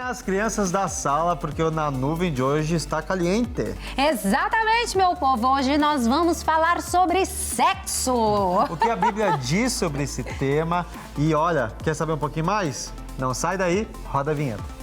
as crianças da sala, porque o Na Nuvem de hoje está caliente. Exatamente, meu povo. Hoje nós vamos falar sobre sexo. O que a Bíblia diz sobre esse tema. E olha, quer saber um pouquinho mais? Não sai daí, roda a vinheta.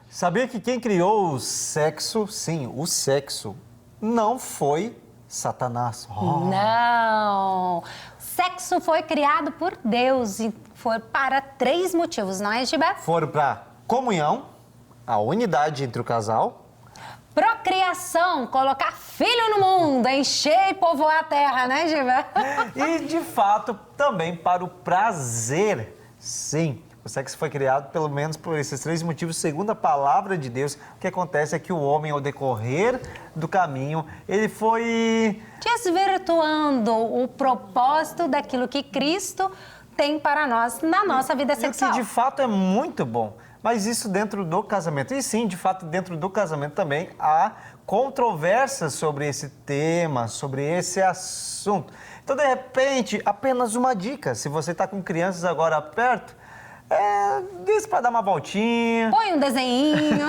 Sabia que quem criou o sexo, sim, o sexo, não foi Satanás? Não. Sexo foi criado por Deus e foi para 3 motivos, não é, Gilberto? Foram para comunhão, a unidade entre o casal. Procriação, colocar filho no mundo, encher e povoar a terra, né, Gilberto? E, de fato, também para o prazer, sim. O sexo foi criado pelo menos por esses 3 motivos, segundo a palavra de Deus. O que acontece é que o homem, ao decorrer do caminho, ele foi Desvirtuando o propósito daquilo que Cristo tem para nós na nossa vida sexual. E que de fato é muito bom, mas isso dentro do casamento. E sim, de fato, dentro do casamento também há controvérsias sobre esse tema, sobre esse assunto. Então, de repente, apenas uma dica. Se você está com crianças agora perto, diz para dar uma voltinha. Põe um desenhinho.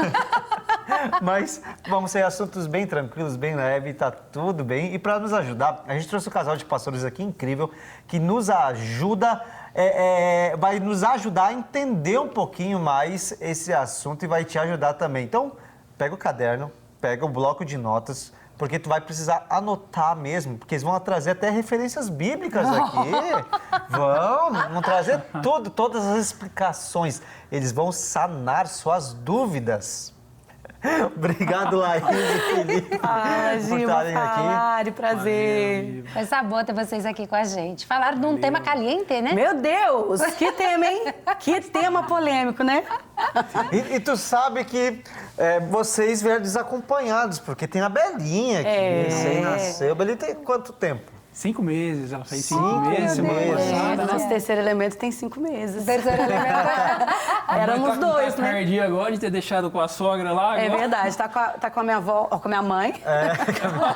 Mas vamos ser assuntos bem tranquilos, bem leves, tá tudo bem. E para nos ajudar, a gente trouxe um casal de pastores aqui incrível que nos ajuda, vai nos ajudar a entender um pouquinho mais esse assunto e vai te ajudar também. Então, pega o caderno, pega o bloco de notas, porque tu vai precisar anotar mesmo, porque eles vão trazer até referências bíblicas aqui. Vão trazer tudo, todas as explicações. Eles vão sanar suas dúvidas. Obrigado, Laís e Felipe, por estarem aqui. Prazer. Coisa boa ter vocês aqui com a gente. Falaram de um tema caliente, né? Meu Deus, que tema, hein? Que tema polêmico, né? E tu sabe que vocês vieram desacompanhados, porque tem a Belinha aqui, recém-nasceu. Belinha tem quanto tempo? 5 meses, ela fez 5 meses, semana passada. Nosso terceiro elemento tem 5 meses. Terceiro elemento. Éramos 2, né? Perdi agora de ter deixado com a sogra lá. É verdade, tá com a minha avó, com a minha mãe,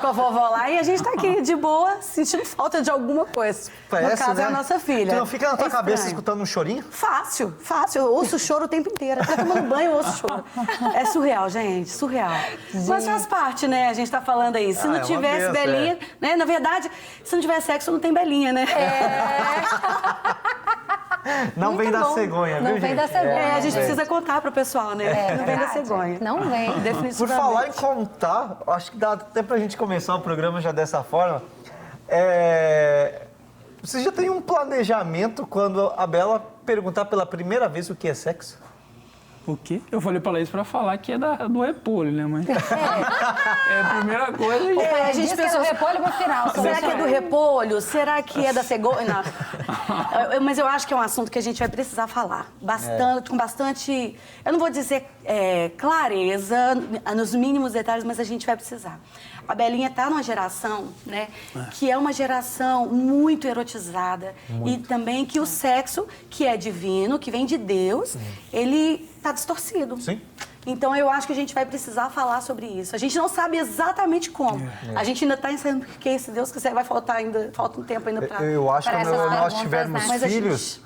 com a vovó lá, e a gente tá aqui de boa, sentindo falta de alguma coisa. Parece, no caso, né? é a nossa filha. Tu não fica na tua cabeça estranho. escutando um chorinho? Fácil. Eu ouço choro o tempo inteiro. Até tomando banho eu ouço choro. É surreal, gente, surreal. Mas faz parte, né? A gente tá falando aí. Se não tivesse Belinha, né? Na verdade, se não tiver sexo, não tem Belinha, né? Não vem da cegonha, viu, gente? Não vem da cegonha. A gente precisa contar pro pessoal, né? Não vem da cegonha. Não vem. Definitivamente. Por falar em contar, acho que dá até pra gente começar o programa já dessa forma. Você já tem um planejamento quando a Bela perguntar pela primeira vez o que é sexo? O quê? Eu falei pra Laís pra falar que é do repolho, né, mãe? É a primeira coisa. A gente pensou repolho pro final. Será que é do repolho? Será que é da cegonha? Mas eu acho que é um assunto que a gente vai precisar falar. Com bastante, eu não vou dizer clareza, nos mínimos detalhes, mas a gente vai precisar. A Belinha está numa geração, né, que é uma geração muito erotizada. E também que o sexo, que é divino, que vem de Deus, ele está distorcido. Sim. Então, eu acho que a gente vai precisar falar sobre isso. A gente não sabe exatamente como. A gente ainda está ensaiando, porque se Deus quiser, falta um tempo ainda para Eu acho que quando nós tivermos filhos,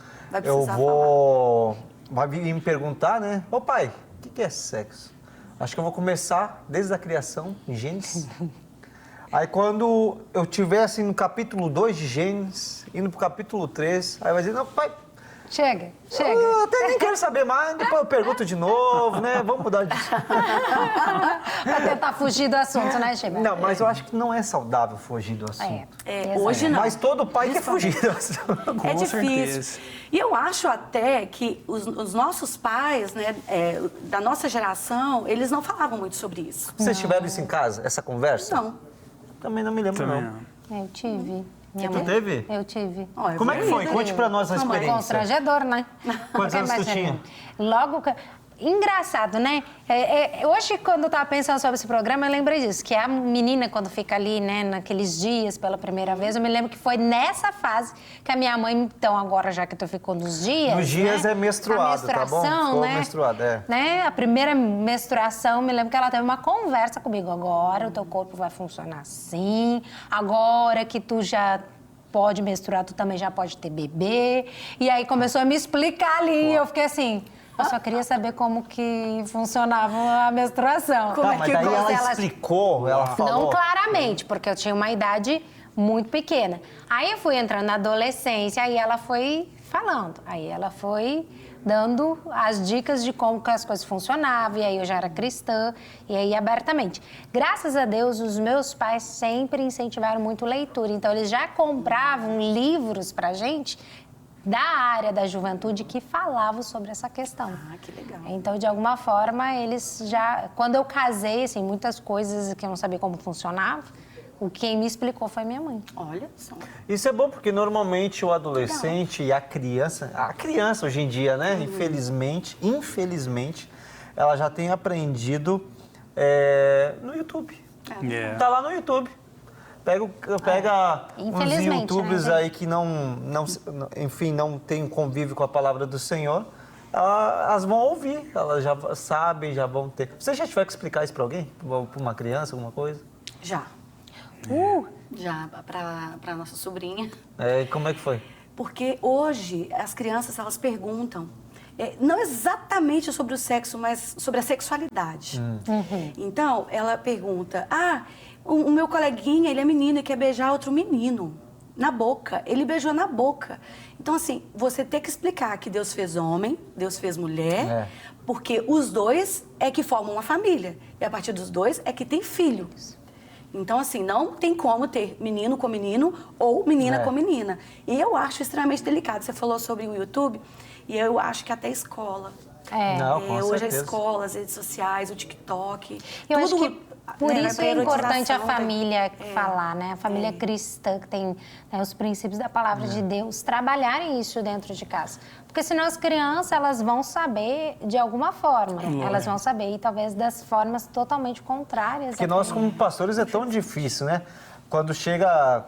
vai vir me perguntar, né? Ô pai, o que é sexo? Acho que eu vou começar desde a criação, em Gênesis. Aí quando eu estiver assim no capítulo 2 de Gênesis, indo pro capítulo 3, aí vai dizer, não, pai... Chega. Eu até nem quero saber mais, depois eu pergunto de novo, né? Vamos mudar disso. Pra tentar fugir do assunto, né, Gilberto? Não, mas eu acho que não é saudável fugir do assunto. Hoje não. Mas todo pai quer fugir do assunto. É difícil. certeza. E eu acho até que os nossos pais, né, da nossa geração, eles não falavam muito sobre isso. Vocês tiveram isso em casa, essa conversa? Não. Também não me lembro, Também não. não. Eu tive. Tu teve? Eu tive. Como é que foi? Conte pra nós a experiência. Constrangedor, né? Quantos anos tu tinha? Logo que... Engraçado, né? Hoje, quando eu estava pensando sobre esse programa, eu lembrei disso, que a menina, quando fica ali, né, naqueles dias, pela primeira vez, eu me lembro que foi nessa fase que a minha mãe, então, agora, já que tu ficou nos dias... Nos dias, né? É menstruado, tá bom? Ficou né? menstruado, né? A primeira menstruação, me lembro que ela teve uma conversa comigo. Agora o teu corpo vai funcionar assim, agora que tu já... pode menstruar, tu também já pode ter bebê. E aí começou a me explicar ali, eu fiquei assim... Eu só queria saber como que funcionava a menstruação. Tá, mas daí ela explicou, ela falou... Não claramente, porque eu tinha uma idade muito pequena. Aí eu fui entrando na adolescência, aí ela foi falando. Aí ela foi dando as dicas de como que as coisas funcionavam. E aí eu já era cristã, e aí abertamente. Graças a Deus, os meus pais sempre incentivaram muito leitura. Então, eles já compravam livros pra gente... da área da juventude que falavam sobre essa questão. Ah, que legal. Então, de alguma forma, eles já... Quando eu casei, assim, muitas coisas que eu não sabia como funcionava, quem me explicou foi minha mãe. Olha só. Isso é bom porque normalmente o adolescente e a criança hoje em dia, né? Infelizmente, ela já tem aprendido no YouTube. Tá lá no YouTube. Pega uns YouTubers, né, aí que não tem um convívio com a palavra do Senhor, elas vão ouvir, elas já sabem, já vão ter. Você já tiver que explicar isso para alguém? Para uma criança, alguma coisa? Já. Já, para nossa sobrinha. Como é que foi? Porque hoje as crianças, elas perguntam, não exatamente sobre o sexo, mas sobre a sexualidade. Então, ela pergunta, o meu coleguinha, ele é menino e quer beijar outro menino na boca. Ele beijou na boca. Então, assim, você tem que explicar que Deus fez homem, Deus fez mulher, porque os dois é que formam uma família. E a partir dos dois é que tem filhos. Então, assim, não tem como ter menino com menino ou menina com menina. E eu acho extremamente delicado. Você falou sobre o YouTube e eu acho que até escola. Não, com hoje certeza. a escola, as redes sociais, o TikTok. Eu tudo, acho que por isso é importante a família falar, né? A família cristã, que tem os princípios da palavra de Deus, trabalharem isso dentro de casa. Porque senão as crianças, elas vão saber de alguma forma. Elas vão saber, e talvez das formas totalmente contrárias. Porque nós, como pastores, é tão difícil, né? Quando chega...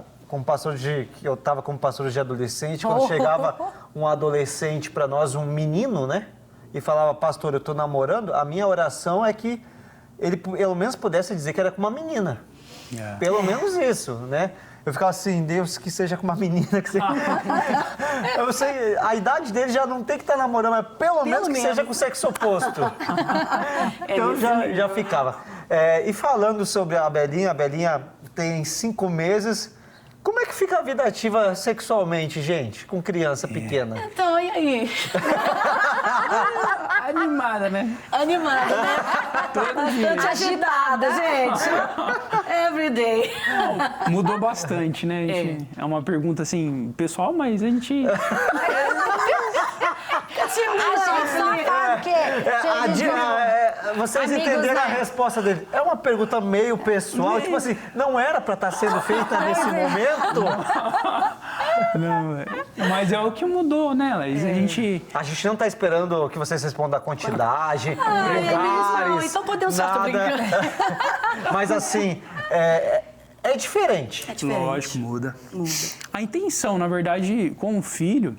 eu estava como pastor de adolescente, quando chegava um adolescente para nós, um menino, né? E falava, pastor, eu estou namorando, a minha oração é que ele pelo menos pudesse dizer que era com uma menina. Pelo menos isso, né? Eu ficava assim, Deus, que seja com uma menina. Que seja... eu sei, a idade dele já não tem que estar namorando, mas pelo menos que seja com o sexo oposto. Então já ficava. E falando sobre a Belinha tem 5 meses. Como é que fica a vida ativa sexualmente, gente, com criança pequena? Então, e aí? Animada, né? Animada, né? Todo dia. Bastante agitada, gente. Every day. Mudou bastante, né? É uma pergunta, assim, pessoal, mas a gente... Vocês Amigos, entenderam a né? resposta dele. É uma pergunta meio pessoal, tipo assim, não era pra estar sendo feita nesse momento? Não, mas é o que mudou, né, Laís? A gente não tá esperando que vocês respondam a quantidade, lugares, não, então podemos só, tô brincando. Mas assim, é diferente. É diferente. Lógico, muda. A intenção, na verdade, com o filho,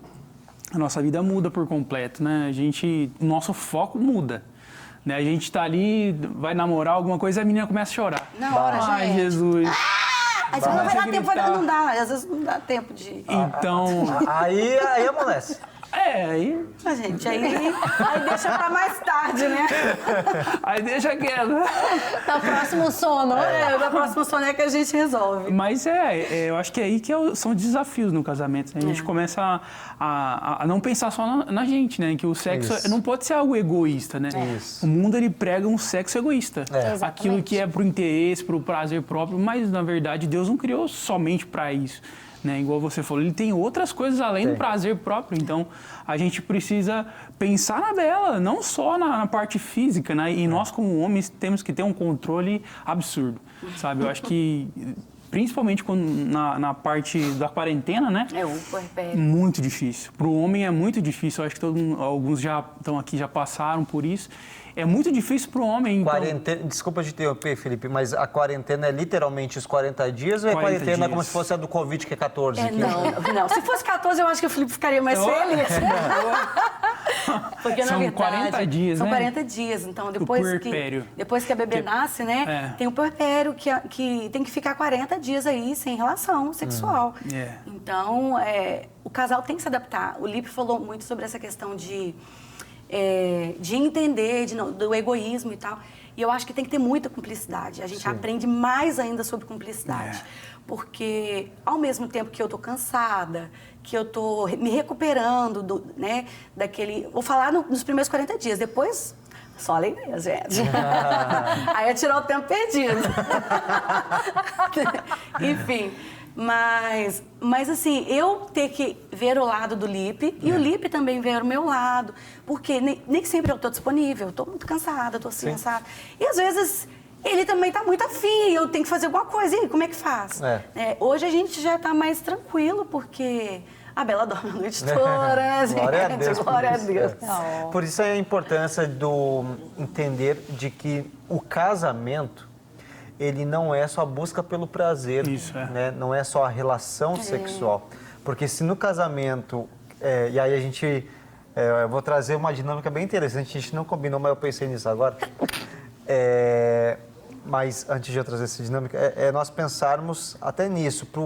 a nossa vida muda por completo, né? O nosso foco muda. Né? A gente tá ali, vai namorar alguma coisa e a menina começa a chorar. Na hora, Ai, gente. Jesus. Aí você não vai Começa a dar tempo, gritar. não dá. Às vezes não dá tempo de... Então, Aí amolece. aí Gente, aí deixa pra mais tarde, né? deixa quieto. No próximo sono. Na próxima soneca a gente resolve. Mas eu acho que é aí que são desafios no casamento. Né? A gente começa a não pensar só na gente, né? Que o sexo não pode ser algo egoísta, né? Isso. O mundo, ele prega um sexo egoísta. Aquilo que é pro interesse, pro prazer próprio, mas, na verdade, Deus não criou somente para isso. Né? Igual você falou, ele tem outras coisas além do prazer próprio. Então, a gente precisa pensar na dela, não só na parte física, né? E nós, como homens, temos que ter um controle absurdo, sabe? Eu acho que, principalmente quando, na parte da quarentena, né? É o puerpério. Muito difícil. Para o homem é muito difícil. Eu acho que alguns já estão aqui, já passaram por isso. É muito difícil para o homem. Então... Desculpa te interromper, Felipe, mas a quarentena é literalmente os 40 dias ou é 40 quarentena dias. como se fosse a do Covid, que é 14? Não. Se fosse 14, eu acho que o Felipe ficaria mais feliz. Porque, São na verdade, 40 dias, são né? 40 dias. Então, depois puerpério. que a bebê nasce, né? Tem o puerpério que tem que ficar 40 dias aí sem relação sexual. Então, o casal tem que se adaptar. O Lipe falou muito sobre essa questão de entender do egoísmo e tal. E eu acho que tem que ter muita cumplicidade. A gente aprende mais ainda sobre cumplicidade. Porque, ao mesmo tempo que eu tô cansada, que eu tô me recuperando, daquele... Vou falar nos primeiros 40 dias, depois... Só alegria, gente. Aí é tirar o tempo perdido. Enfim... Mas assim, eu ter que ver o lado do Lipe e o Lipe também ver o meu lado. Porque nem sempre eu estou disponível, estou muito cansada, estou assim, cansada. E às vezes ele também está muito afim, eu tenho que fazer alguma coisa. E como é que faz? Hoje a gente já está mais tranquilo, porque a Bela dorme a noite toda, né, gente? Glória a Deus. Glória a Deus. Por isso é a importância do entender de que o casamento ele não é só a busca pelo prazer, né? Não é só a relação sexual. Porque se no casamento, e aí a gente, eu vou trazer uma dinâmica bem interessante, a gente não combinou, mas eu pensei nisso agora. Mas antes de eu trazer essa dinâmica, nós pensarmos até nisso, para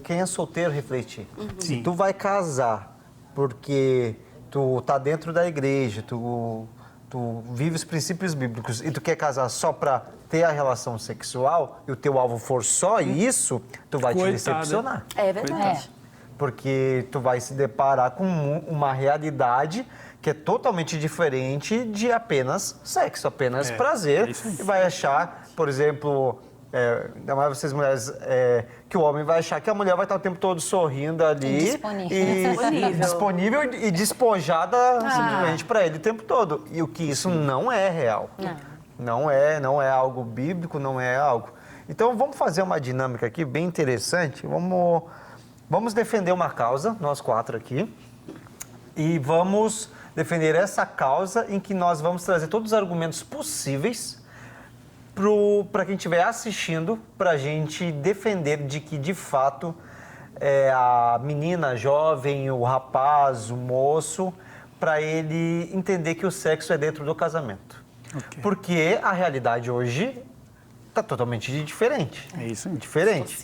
quem é solteiro refletir. Se tu vai casar porque tu tá dentro da igreja, tu vive os princípios bíblicos e tu quer casar só para ter a relação sexual e o teu alvo for só isso, tu vai te decepcionar. É verdade. Porque tu vai se deparar com uma realidade que é totalmente diferente de apenas sexo, apenas prazer. E vai achar, por exemplo, ainda mais vocês mulheres, que o homem vai achar que a mulher vai estar o tempo todo sorrindo ali. Disponível e despojada simplesmente para ele o tempo todo. E o que isso não é real. Não é algo bíblico, não é algo... Então, vamos fazer uma dinâmica aqui bem interessante. Vamos defender uma causa, nós 4 aqui. E vamos defender essa causa em que nós vamos trazer todos os argumentos possíveis para quem estiver assistindo, para a gente defender de que, de fato, a menina, a jovem, o rapaz, o moço, para ele entender que o sexo é dentro do casamento. Porque a realidade hoje está totalmente diferente. É isso aí. Diferente.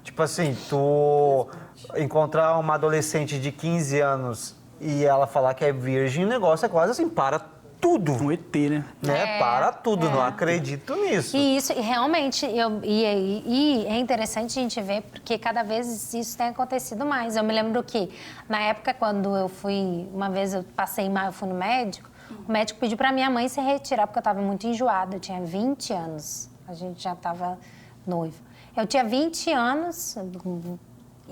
Tipo assim, tu encontrar uma adolescente de 15 anos e ela falar que é virgem, o negócio é quase assim, para tudo. Um ET, né? Para tudo, não acredito nisso. E isso, realmente, e é interessante a gente ver, porque cada vez isso tem acontecido mais. Eu me lembro que, na época, quando eu fui, uma vez eu passei mal, eu fui no médico, o médico pediu para minha mãe se retirar, porque eu estava muito enjoada, eu tinha 20 anos, a gente já estava noivo. Eu tinha 20 anos...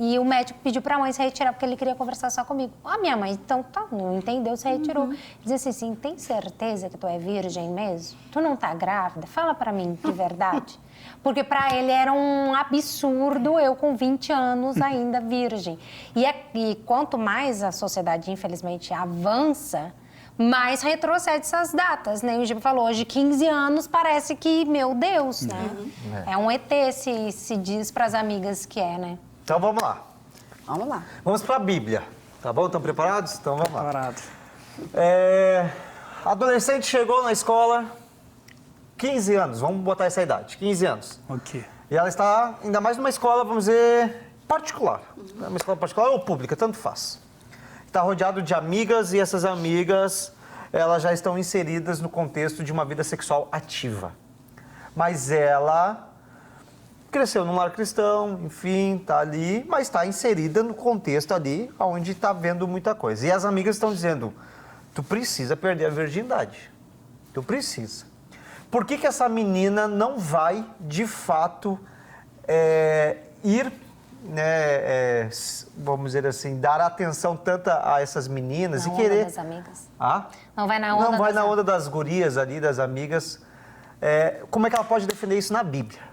E o médico pediu para a mãe se retirar porque ele queria conversar só comigo. A minha mãe, então, não entendeu, se retirou. Dizia assim, tem certeza que tu é virgem mesmo? Tu não tá grávida? Fala para mim de verdade. Porque para ele era um absurdo eu com 20 anos ainda virgem. E quanto mais a sociedade, infelizmente, avança, mais retrocede essas datas, né? O Giba falou, hoje 15 anos parece que, meu Deus, né? É um ET, se diz para as amigas que é, né? Então, vamos lá. Vamos lá. Vamos para a Bíblia, tá bom? Estão preparados? Então, vamos lá. Preparado. Adolescente chegou na escola, 15 anos, vamos botar essa idade, 15 anos. E ela está, ainda mais numa escola, vamos dizer, particular. Uma escola particular ou pública, tanto faz. Está rodeado de amigas e essas amigas, elas já estão inseridas no contexto de uma vida sexual ativa. Mas ela... cresceu num lar cristão, enfim, tá ali, mas está inserida no contexto ali, onde está vendo muita coisa. E as amigas estão dizendo, tu precisa perder a virgindade. Tu precisa. Por que essa menina não vai, de fato, ir, né, vamos dizer assim, dar atenção tanto a essas meninas na e querer... das amigas. Não vai na onda das gurias ali, das amigas. Como é que ela pode defender isso na Bíblia?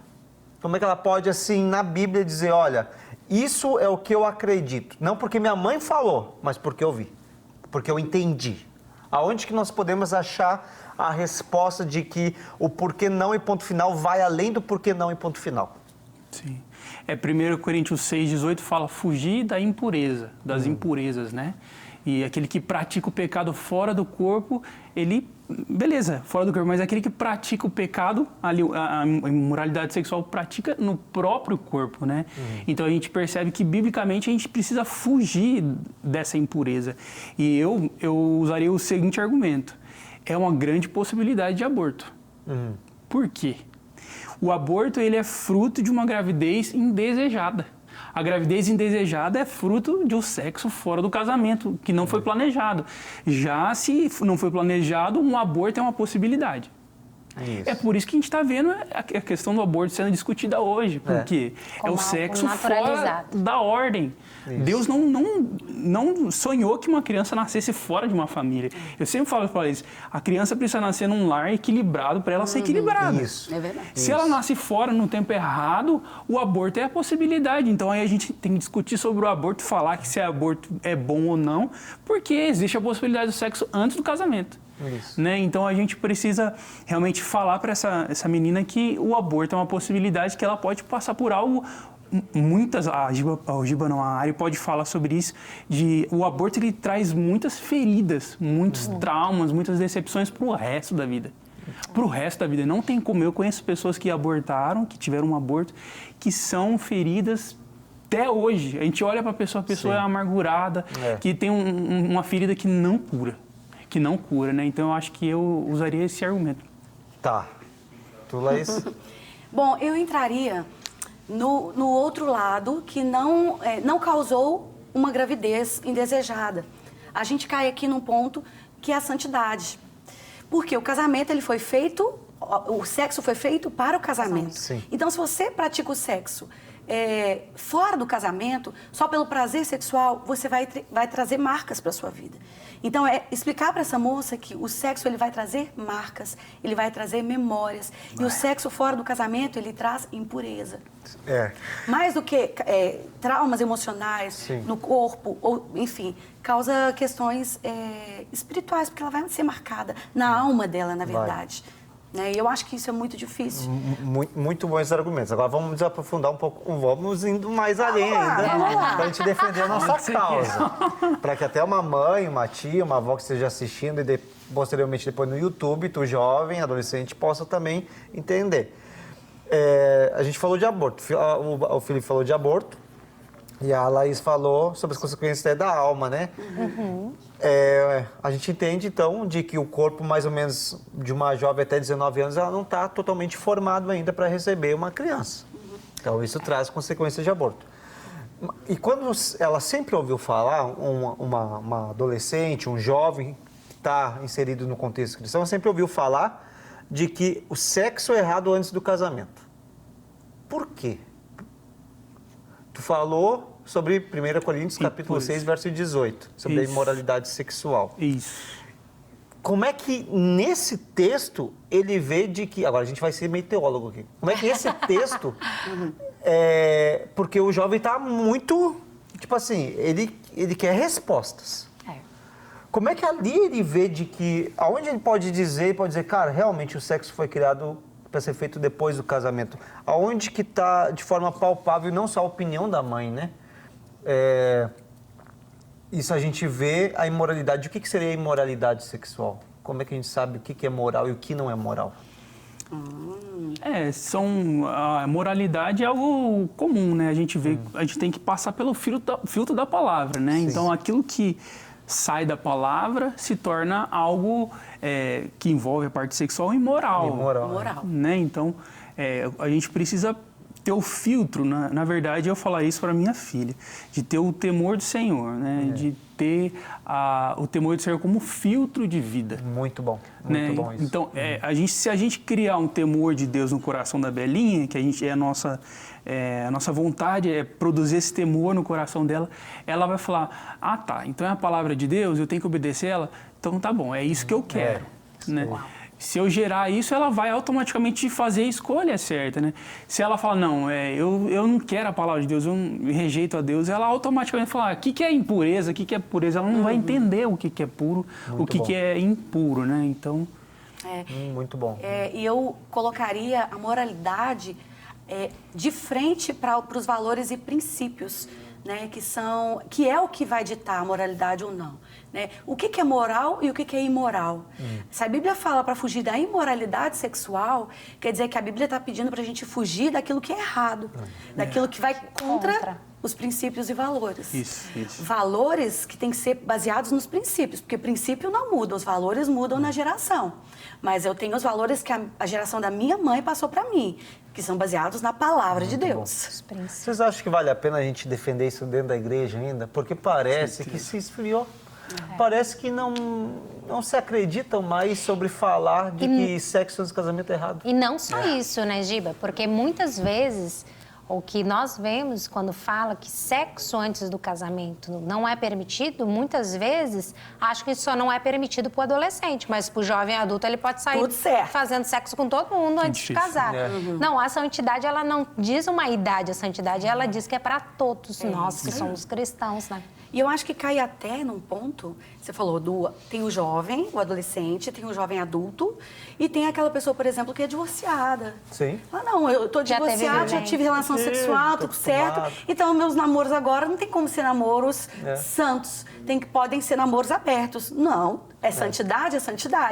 Como é que ela pode, assim, na Bíblia dizer, olha, isso é o que eu acredito. Não porque minha mãe falou, mas porque eu vi. Porque eu entendi. Aonde que nós podemos achar a resposta de que o porquê não e ponto final vai além do porquê não e ponto final? Sim. 1 Coríntios 6,18 fala fugir da impureza, das impurezas, né? E aquele que pratica o pecado fora do corpo, ele, beleza, fora do corpo, mas aquele que pratica o pecado, a imoralidade sexual, pratica no próprio corpo, né? Então a gente percebe que, biblicamente, a gente precisa fugir dessa impureza. E eu usaria o seguinte argumento: é uma grande possibilidade de aborto. Por quê? O aborto, ele é fruto de uma gravidez indesejada. A gravidez indesejada é fruto de um sexo fora do casamento, que não foi planejado. Já se não foi planejado, um aborto é uma possibilidade. Isso. É por isso que a gente está vendo a questão do aborto sendo discutida hoje, porque é o sexo fora da ordem. Isso. Deus não sonhou que uma criança nascesse fora de uma família. Eu sempre falo para eles, a criança precisa nascer num lar equilibrado para ela ser equilibrada. Isso. É verdade. Se ela nasce fora no tempo errado, o aborto é a possibilidade. Então aí a gente tem que discutir sobre o aborto, falar que se aborto é bom ou não, porque existe a possibilidade do sexo antes do casamento. Isso. Né? Então a gente precisa realmente falar para essa menina que o aborto é uma possibilidade, que ela pode passar por algo. A Ari pode falar sobre isso, o aborto ele traz muitas feridas, muitos traumas, muitas decepções para o resto da vida. Para o resto da vida. Não tem como. Eu conheço pessoas que abortaram, que tiveram um aborto, que são feridas até hoje. A gente olha para a pessoa é amargurada, que tem uma ferida que não cura, né? Então eu acho que eu usaria esse argumento. Tá. Tu, Laís? Bom, eu entraria no outro lado, que não causou uma gravidez indesejada. A gente cai aqui num ponto que é a santidade. Porque o casamento, ele foi feito, o sexo foi feito para o casamento. Sim. Então, se você pratica o sexo fora do casamento, só pelo prazer sexual, você vai trazer marcas para a sua vida. Então, explicar para essa moça que o sexo, ele vai trazer marcas, ele vai trazer memórias. E o sexo fora do casamento, ele traz impureza. Mais do que traumas emocionais no corpo, ou, enfim, causa questões espirituais, porque ela vai ser marcada na alma dela, na verdade. E eu acho que isso é muito difícil. Muito bons argumentos. Agora vamos desaprofundar um pouco, vamos indo mais além ainda, para a gente defender a nossa causa. Para que até uma mãe, uma tia, uma avó que esteja assistindo e posteriormente depois no YouTube, tu jovem, adolescente, possa também entender. A gente falou de aborto, o Felipe falou de aborto e a Laís falou sobre as consequências da alma, né? A gente entende, então, de que o corpo, mais ou menos, de uma jovem até 19 anos, ela não está totalmente formado ainda para receber uma criança. Então, isso traz consequências de aborto. E quando ela sempre ouviu falar, uma adolescente, um jovem que está inserido no contexto cristão, ela sempre ouviu falar de que o sexo é errado antes do casamento. Por quê? Tu falou sobre 1 Coríntios, capítulo 6, verso 18, sobre a imoralidade sexual. Isso. Como é que nesse texto ele vê de que... Agora a gente vai ser meio teólogo aqui. Como é que esse texto... porque o jovem está muito... Tipo assim, ele quer respostas. Como é que ali ele vê de que... Aonde ele pode dizer, cara, realmente o sexo foi criado para ser feito depois do casamento? Aonde que está de forma palpável, não só a opinião da mãe, né? Isso a gente vê a imoralidade. O que seria a imoralidade sexual? Como é que a gente sabe o que é moral e o que não é moral? A moralidade é algo comum, né? A gente vê, a gente tem que passar pelo filtro da palavra, né? Sim. Então, aquilo que sai da palavra se torna algo que envolve a parte sexual imoral. Imoral. Né? Então, a gente precisa ter o filtro, na verdade, eu falar isso para minha filha, de ter o temor do Senhor, né? De ter o temor do Senhor como filtro de vida. Muito bom, né? Muito bom isso. Então, se a gente criar um temor de Deus no coração da Belinha, que a nossa vontade é produzir esse temor no coração dela, ela vai falar, então é a palavra de Deus, eu tenho que obedecer ela, então tá bom, é isso que eu quero. Né? Se eu gerar isso, ela vai automaticamente fazer a escolha certa, né? Se ela fala, não, eu não quero a palavra de Deus, eu rejeito a Deus, ela automaticamente fala, o que é impureza, o que é pureza? Ela não vai entender o que é puro, o que é impuro, né? Então... Muito bom. E eu colocaria a moralidade de frente para os valores e princípios, né, que é o que vai ditar a moralidade ou não. Né? O que é moral e o que é imoral. Se a Bíblia fala para fugir da imoralidade sexual, quer dizer que a Bíblia está pedindo para a gente fugir daquilo que é errado, daquilo que vai contra os princípios e valores. Isso. Valores que têm que ser baseados nos princípios, porque princípio não muda, os valores mudam na geração. Mas eu tenho os valores que a geração da minha mãe passou para mim, que são baseados na palavra de Deus. Vocês acham que vale a pena a gente defender isso dentro da igreja ainda? Porque parece que se esfriou. Parece que não se acreditam mais sobre falar de que sexo antes do casamento é errado. E não só isso, né, Giba? Porque muitas vezes o que nós vemos quando fala que sexo antes do casamento não é permitido, muitas vezes acho que isso só não é permitido para o adolescente, mas para o jovem adulto ele pode sair fazendo sexo com todo mundo antes de casar. Não, a santidade ela não diz uma idade, a santidade ela diz que é para todos nós que somos cristãos, né? E eu acho que cai até num ponto, você falou, tem o jovem, o adolescente, tem o jovem adulto e tem aquela pessoa, por exemplo, que é divorciada. Sim. Não, eu tô divorciada, já tive relação sexual, tudo certo. Então, meus namoros agora não tem como ser namoros santos. Podem ser namoros abertos. Não, santidade,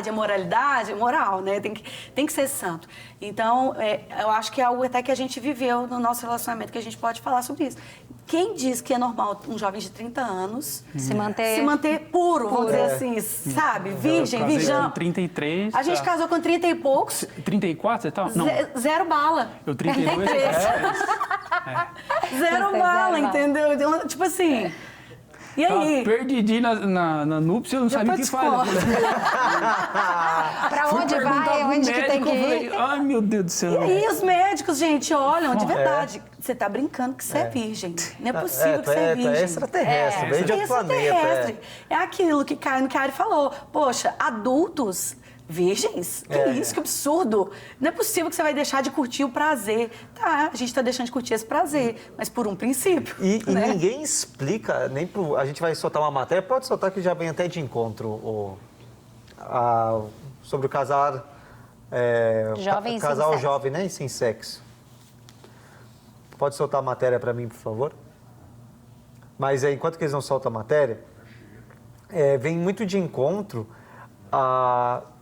é moralidade, é moral, né? Tem que ser santo. Então, eu acho que é algo até que a gente viveu no nosso relacionamento, que a gente pode falar sobre isso. Quem diz que é normal um jovem de 30 anos se manter puro, vamos dizer assim, sabe? Virgem, virgão. 33. A gente casou com 30 e poucos. 34, você tá? Não. Zero bala. Eu 32. Zero bala, entendeu? Então, tipo assim... E aí? Perdidinho na núpcia, eu não sabia o que fazer. Pra onde vai? Onde que tem que ir? Ai, meu Deus do céu. E aí os médicos, gente, olham, de verdade, você tá brincando que você é virgem. Não é possível que você é virgem. É extraterrestre, veio de outro planeta. É aquilo que Caio falou. Poxa, adultos... virgens? Que isso, que absurdo. Não é possível que você vai deixar de curtir o prazer. Tá, a gente está deixando de curtir esse prazer, mas por um princípio. E ninguém explica, a gente vai soltar uma matéria, pode soltar que já vem até de encontro sobre o casal jovem, né, e sem sexo. Pode soltar a matéria para mim, por favor? Mas enquanto que eles não soltam a matéria, vem muito de encontro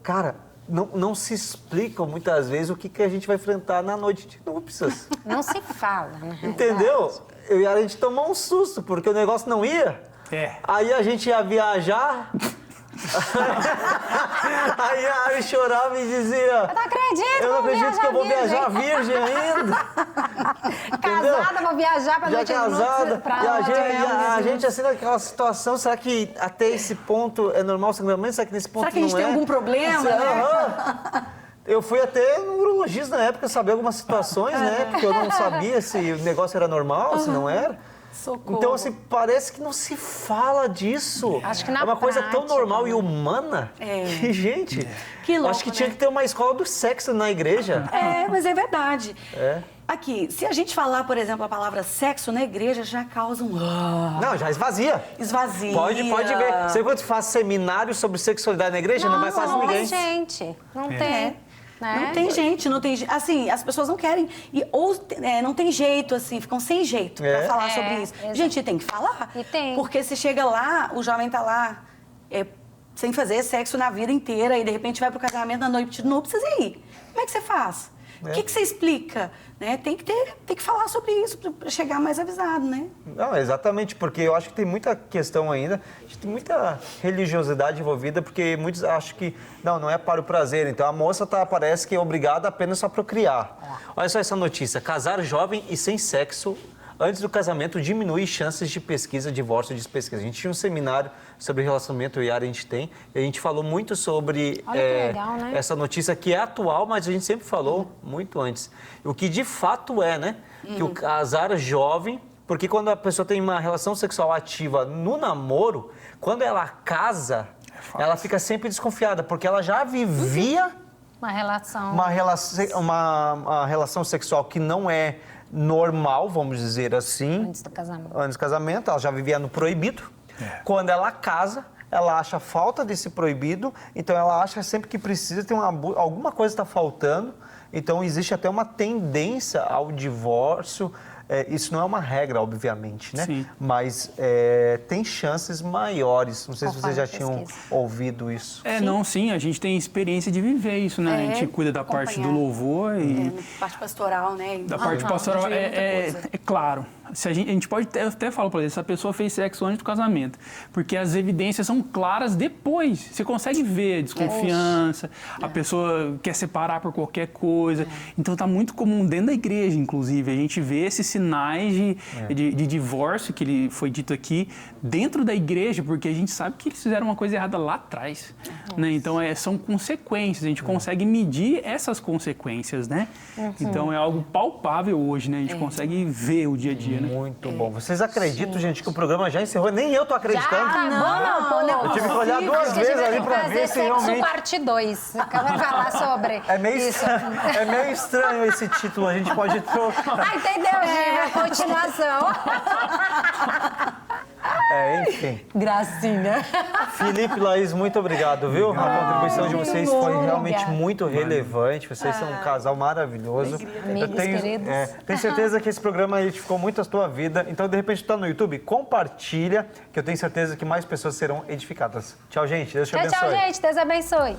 cara, não se explicam muitas vezes o que a gente vai enfrentar na noite de núpcias. Não se fala, né? Entendeu? Eu e a gente tomou um susto, porque o negócio não ia. Aí a gente ia viajar. Aí a Ari chorava e dizia... Eu não acredito que eu vou viajar virgem ainda. Casada, vou viajar pra noite casada. E a gente assim naquela situação, será que até esse ponto é normal? Será que nesse ponto não é? Será que a gente tem algum problema? Eu fui até no urologista na época saber algumas situações, né? Porque eu não sabia se o negócio era normal, se não era. Socorro. Então, assim, parece que não se fala disso. Acho que na é uma coisa prática, tão normal e humana que, gente, que louco, acho que tinha que ter uma escola do sexo na igreja. Mas é verdade. Aqui, se a gente falar, por exemplo, a palavra sexo na igreja, já causa um... Não, já esvazia. Esvazia. Pode ver. Você quando faz seminário sobre sexualidade na igreja, não vai fazer ninguém. Gente, não tem. Né? Não tem gente. Assim, as pessoas não querem. Não tem jeito, assim, ficam sem jeito pra falar sobre isso. Exatamente. Gente, tem que falar. E tem. Porque se chega lá, o jovem tá lá sem fazer sexo na vida inteira e de repente vai pro casamento na noite de núpcias, e aí? Como é que você faz? O que você explica? Né? Tem que falar sobre isso para chegar mais avisado, né? Não, exatamente, porque eu acho que tem muita questão ainda, tem muita religiosidade envolvida, porque muitos acham que não é para o prazer, então a moça parece que é obrigada apenas a procriar. Olha só essa notícia, casar jovem e sem sexo antes do casamento diminui chances de pesquisa, divórcio e despesquisa. A gente tinha um seminário sobre relacionamento, eu e a Ari, a gente tem, e a gente falou muito sobre legal, né? essa notícia que é atual, mas a gente sempre falou muito antes. O que de fato né? Que o casar jovem, porque quando a pessoa tem uma relação sexual ativa no namoro, quando ela casa, ela fica sempre desconfiada, porque ela já vivia uma relação sexual que não é normal, vamos dizer assim. Antes do casamento. Antes do casamento, ela já vivia no proibido. Quando ela casa, ela acha falta desse proibido, então ela acha sempre que precisa, tem alguma coisa está faltando, então existe até uma tendência ao divórcio. Isso não é uma regra, obviamente, né? Sim. Mas tem chances maiores. Não sei se vocês já tinham ouvido isso. Sim, a gente tem experiência de viver isso, né? A gente cuida da parte do louvor e... parte pastoral, né? Da parte pastoral, é claro. Se a gente pode até falar para eles, essa pessoa fez sexo antes do casamento, porque as evidências são claras depois. Você consegue ver a desconfiança, a pessoa quer separar por qualquer coisa. Então tá muito comum dentro da igreja, inclusive, a gente vê esses sinais de divórcio, que ele foi dito aqui, dentro da igreja, porque a gente sabe que eles fizeram uma coisa errada lá atrás. Né? Então são consequências, a gente consegue medir essas consequências, né? Então é algo palpável hoje, né? A gente consegue ver o dia a dia. Muito bom. Vocês acreditam, gente, que o programa já encerrou? Nem eu tô acreditando. Não, Eu tive que olhar duas vezes ali pra ver se realmente... parte 2. Eu quero falar sobre isso. É meio estranho esse título, a gente pode trocar. Entendeu? A continuação. Enfim. Gracinha. Felipe e Laís, muito obrigado, viu? A contribuição de vocês foi realmente muito relevante. Vocês são um casal maravilhoso. Amigos queridos. Tenho certeza que esse programa edificou muito a sua vida. Então, de repente, está no YouTube, compartilha, que eu tenho certeza que mais pessoas serão edificadas. Tchau, gente. Deus te abençoe. Tchau, gente. Deus abençoe.